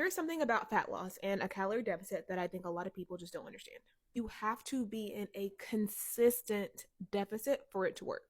here's something about fat loss and a calorie deficit that I think a lot of people just don't understand. You have to be in a consistent deficit for it to work.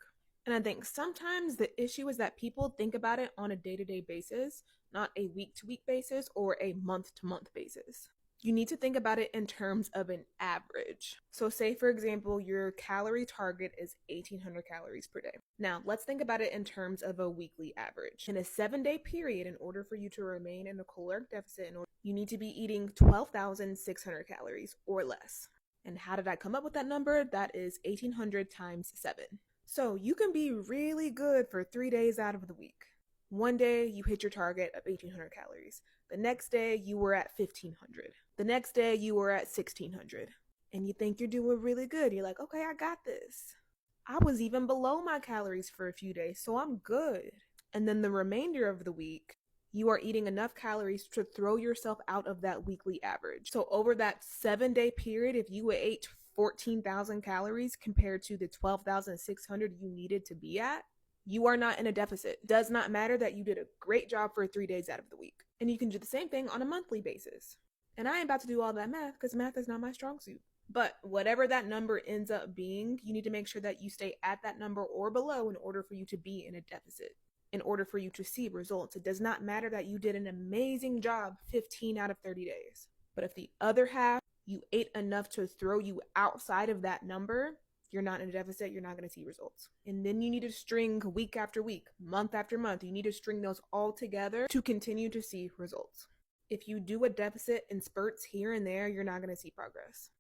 And I think sometimes the issue is that people think about it on a day-to-day basis, not a week-to-week basis or a month-to-month basis. You need to think about it in terms of an average. So say, for example, your calorie target is 1,800 calories per day. Now, let's think about it in terms of a weekly average. In a 7-day period, in order for you to remain in a caloric deficit, you need to be eating 12,600 calories or less. And how did I come up with that number? That is 1,800 times 7. So you can be really good for 3 days out of the week. One day you hit your target of 1,800 calories. The next day you were at 1,500. The next day you were at 1,600. And you think you're doing really good. You're like, okay, I got this. I was even below my calories for a few days, so I'm good. And then the remainder of the week, you are eating enough calories to throw yourself out of that weekly average. So over that 7-day period, if you ate 14,000 calories compared to the 12,600 you needed to be at, you are not in a deficit. Does not matter that you did a great job for 3 days out of the week. And you can do the same thing on a monthly basis. And I ain't about to do all that math because math is not my strong suit. But whatever that number ends up being, you need to make sure that you stay at that number or below in order for you to be in a deficit, in order for you to see results. It does not matter that you did an amazing job 15 out of 30 days. But if the other half, you ate enough to throw you outside of that number, you're not in a deficit, you're not going to see results. And then you need to string week after week, month after month. You need to string those all together to continue to see results. If you do a deficit in spurts here and there, you're not going to see progress.